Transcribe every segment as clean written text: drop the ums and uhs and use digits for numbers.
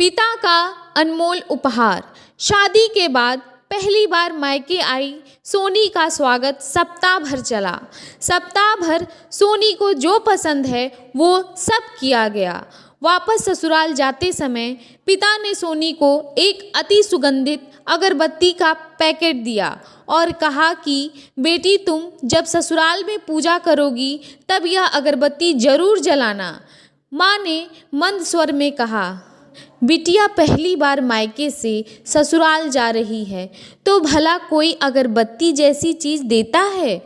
पिता का अनमोल उपहार। शादी के बाद पहली बार मायके आई सोनी का स्वागत सप्ताह भर चला। सप्ताह भर सोनी को जो पसंद है वो सब किया गया। वापस ससुराल जाते समय पिता ने सोनी को एक अति सुगंधित अगरबत्ती का पैकेट दिया और कहा कि बेटी तुम जब ससुराल में पूजा करोगी तब यह अगरबत्ती जरूर जलाना। माँ ने मंद स्वर में कहा, बिटिया पहली बार मायके से ससुराल जा रही है तो भला कोई अगरबत्ती जैसी चीज़ देता है।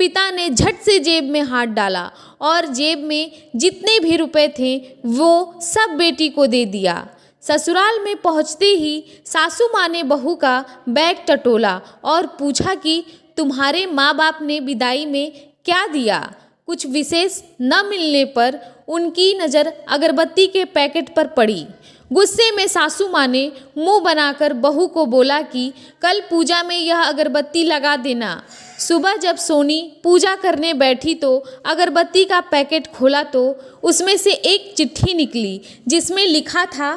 पिता ने झट से जेब में हाथ डाला और जेब में जितने भी रुपए थे वो सब बेटी को दे दिया। ससुराल में पहुंचते ही सासू माँ ने बहू का बैग टटोला और पूछा कि तुम्हारे माँ बाप ने विदाई में क्या दिया। कुछ विशेष न मिलने पर उनकी नज़र अगरबत्ती के पैकेट पर पड़ी। गुस्से में सासू माँ ने मुंह बनाकर बहू को बोला कि कल पूजा में यह अगरबत्ती लगा देना। सुबह जब सोनी पूजा करने बैठी तो अगरबत्ती का पैकेट खोला तो उसमें से एक चिट्ठी निकली जिसमें लिखा था,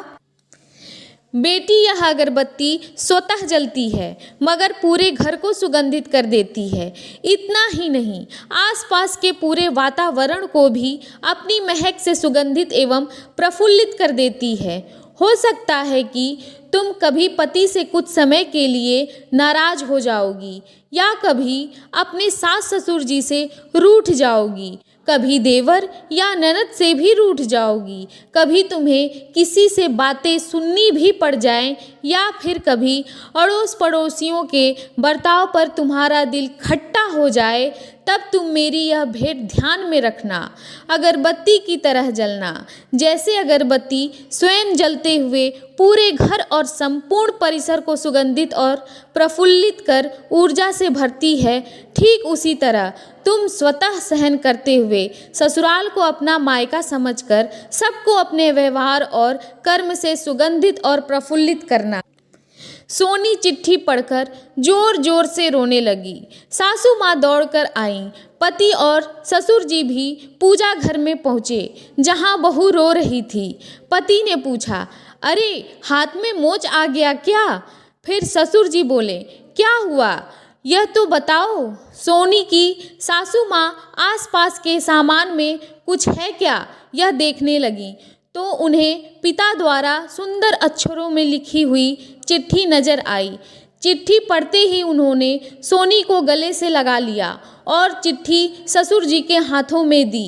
बेटी यह अगरबत्ती स्वतः जलती है मगर पूरे घर को सुगंधित कर देती है। इतना ही नहीं, आसपास के पूरे वातावरण को भी अपनी महक से सुगंधित एवं प्रफुल्लित कर देती है। हो सकता है कि तुम कभी पति से कुछ समय के लिए नाराज हो जाओगी या कभी अपने सास ससुर जी से रूठ जाओगी, कभी देवर या ननद से भी रूठ जाओगी, कभी तुम्हें किसी से बातें सुननी भी पड़ जाएं या फिर कभी अड़ोस पड़ोसियों के बर्ताव पर तुम्हारा दिल खट्टा हो जाए। तब तुम मेरी यह भेंट ध्यान में रखना, अगरबत्ती की तरह जलना। जैसे अगरबत्ती स्वयं जलते हुए पूरे घर और संपूर्ण परिसर को सुगंधित और प्रफुल्लित कर ऊर्जा से भरती है, ठीक उसी तरह तुम स्वतः सहन करते हुए ससुराल को अपना मायका समझकर सबको अपने व्यवहार और कर्म से सुगंधित और प्रफुल्लित करना। सोनी चिट्ठी पढ़कर जोर जोर से रोने लगी। सासू माँ दौड़कर आईं। पति और ससुर जी भी पूजा घर में पहुँचे जहाँ बहू रो रही थी। पति ने पूछा, अरे हाथ में मोच आ गया क्या? फिर ससुर जी बोले, क्या हुआ यह तो बताओ। सोनी की सासू माँ आसपास के सामान में कुछ है क्या यह देखने लगी तो उन्हें पिता द्वारा सुंदर अक्षरों में लिखी हुई चिट्ठी नजर आई। चिट्ठी पढ़ते ही उन्होंने सोनी को गले से लगा लिया और चिट्ठी ससुर जी के हाथों में दी।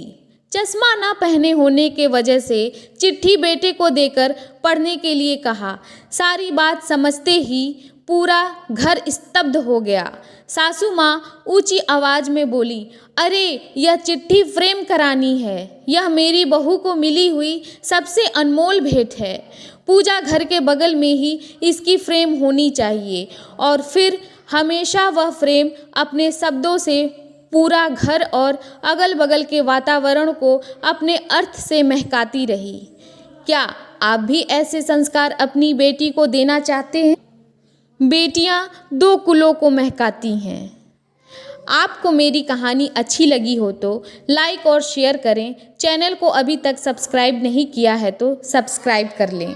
चश्मा न पहने होने के वजह से चिट्ठी बेटे को देकर पढ़ने के लिए कहा। सारी बात समझते ही पूरा घर स्तब्ध हो गया। सासू माँ ऊंची आवाज में बोली, अरे यह चिट्ठी फ्रेम करानी है। यह मेरी बहू को मिली हुई सबसे अनमोल भेंट है। पूजा घर के बगल में ही इसकी फ्रेम होनी चाहिए और फिर हमेशा वह फ्रेम अपने शब्दों से पूरा घर और अगल बगल के वातावरण को अपने अर्थ से महकाती रही। क्या आप भी ऐसे संस्कार अपनी बेटी को देना चाहते हैं? बेटियां दो कुलों को महकाती हैं। आपको मेरी कहानी अच्छी लगी हो तो लाइक और शेयर करें। चैनल को अभी तक सब्सक्राइब नहीं किया है तो सब्सक्राइब कर लें।